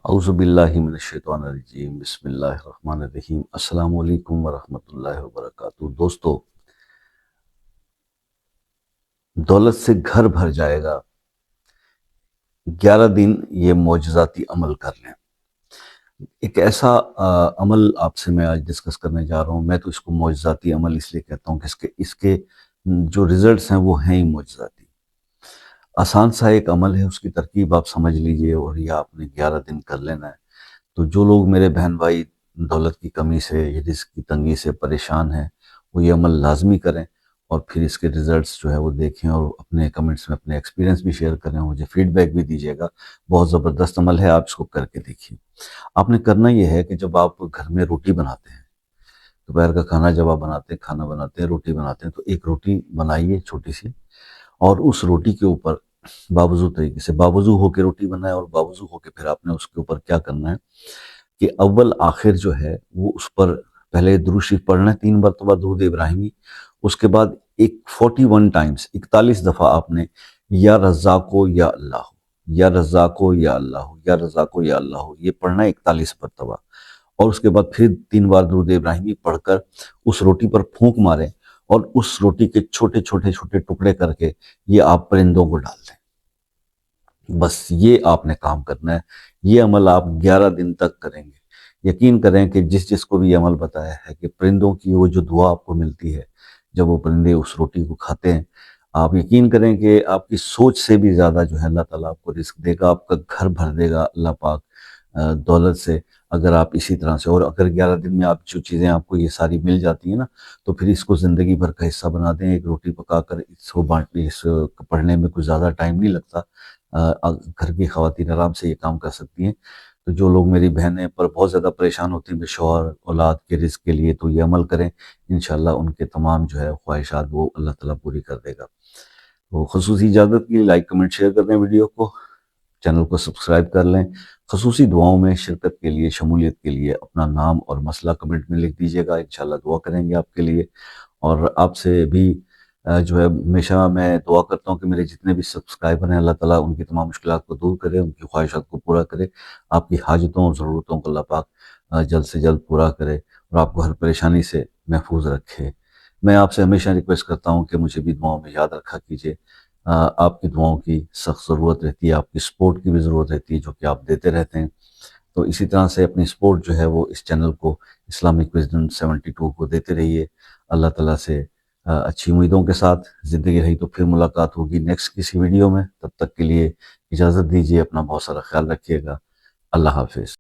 اعوذ باللہ من الشیطان الرجیم، بسم اللہ الرحمن الرحیم۔ السلام علیکم ورحمۃ اللہ وبرکاتہ۔ دوستو، دولت سے گھر بھر جائے گا، 11 دن یہ معجزاتی عمل کر لیں۔ ایک ایسا عمل آپ سے میں آج ڈسکس کرنے جا رہا ہوں۔ میں تو اس کو معجزاتی عمل اس لیے کہتا ہوں کہ اس کے جو ریزلٹس ہیں وہ ہیں ہی معجزاتی۔ آسان سا ایک عمل ہے، اس کی ترکیب آپ سمجھ لیجئے اور یہ آپ نے 11 دن کر لینا ہے۔ تو جو لوگ میرے بہن بھائی دولت کی کمی سے یا رزق کی تنگی سے پریشان ہیں، وہ یہ عمل لازمی کریں اور پھر اس کے ریزلٹس جو ہے وہ دیکھیں، اور اپنے کمنٹس میں اپنے ایکسپیرینس بھی شیئر کریں، مجھے فیڈ بیک بھی دیجیے گا۔ بہت زبردست عمل ہے، آپ اس کو کر کے دیکھیے۔ آپ نے کرنا یہ ہے کہ جب آپ گھر میں روٹی بناتے ہیں، دوپہر کا کھانا جب آپ کھانا بناتے ہیں، روٹی بناتے ہیں، تو ایک روٹی بنائیے چھوٹی سی، اور اس روٹی کے اوپر باوضو طریقے سے باوضو ہو کے روٹی بنائے، اور باوضو ہو کے پھر آپ نے اس کے اوپر کیا کرنا ہے کہ اول آخر جو ہے وہ اس پر پہلے درود شریف پڑھنا ہے 3 مرتبہ درود ابراہیمی۔ اس کے بعد 41 ٹائمز 41 دفعہ آپ نے یا رزاقو یا اللہ، یا رزاقو یا اللہ، یا رزاقو یا اللہ، یہ پڑھنا ہے 41 مرتبہ۔ اور اس کے بعد پھر 3 بار درود ابراہیمی پڑھ کر اس روٹی پر پھونک ماریں، اور اس روٹی کے چھوٹے چھوٹے چھوٹے ٹکڑے کر کے یہ آپ پرندوں کو ڈال دیں۔ بس یہ آپ نے کام کرنا ہے۔ یہ عمل آپ 11 دن تک کریں گے، یقین کریں کہ جس کو بھی یہ عمل بتایا ہے کہ پرندوں کی وہ جو دعا آپ کو ملتی ہے جب وہ پرندے اس روٹی کو کھاتے ہیں، آپ یقین کریں کہ آپ کی سوچ سے بھی زیادہ جو ہے اللہ تعالیٰ آپ کو رزق دے گا، آپ کا گھر بھر دے گا اللہ پاک دولت سے، اگر آپ اسی طرح سے۔ اور اگر 11 دن میں آپ جو چیزیں آپ کو یہ ساری مل جاتی ہیں نا، تو پھر اس کو زندگی بھر کا حصہ بنا دیں۔ ایک روٹی پکا کر اس کو بانٹنے، اس پڑھنے میں کچھ زیادہ ٹائم نہیں لگتا، گھر کی خواتین آرام سے یہ کام کر سکتی ہیں۔ تو جو لوگ میری بہنیں پر بہت زیادہ پریشان ہوتی ہیں بے شوہر اولاد کے رزق کے لیے، تو یہ عمل کریں، انشاءاللہ ان کے تمام جو ہے خواہشات وہ اللہ تعالیٰ پوری کر دے گا۔ تو خصوصی اجازت کے لیے لائک کمنٹ شیئر کر دیں ویڈیو کو، چینل کو سبسکرائب کر لیں۔ خصوصی دعاؤں میں شرکت کے لیے، شمولیت کے لیے اپنا نام اور مسئلہ کمنٹ میں لکھ دیجیے گا، انشاءاللہ دعا کریں گے آپ کے لیے۔ اور آپ سے بھی جو ہے ہمیشہ میں دعا کرتا ہوں کہ میرے جتنے بھی سبسکرائبر ہیں، اللہ تعالیٰ ان کی تمام مشکلات کو دور کرے، ان کی خواہشات کو پورا کرے، آپ کی حاجتوں اور ضرورتوں کو اللہ پاک جلد سے جلد پورا کرے، اور آپ کو ہر پریشانی سے محفوظ رکھے۔ میں آپ سے ہمیشہ ریکویسٹ کرتا ہوں کہ مجھے بھی دعاؤں میں یاد رکھا کیجیے۔ آپ کی دعاؤں کی سخت ضرورت رہتی ہے، آپ کی سپورٹ کی بھی ضرورت رہتی ہے جو کہ آپ دیتے رہتے ہیں۔ تو اسی طرح سے اپنی سپورٹ جو ہے وہ اس چینل کو، اسلامک وزڈم 72 کو دیتے رہیے۔ اللہ تعالیٰ سے اچھی امیدوں کے ساتھ زندگی رہی تو پھر ملاقات ہوگی نیکسٹ کسی ویڈیو میں۔ تب تک کے لیے اجازت دیجیے، اپنا بہت سارا خیال رکھیے گا۔ اللہ حافظ۔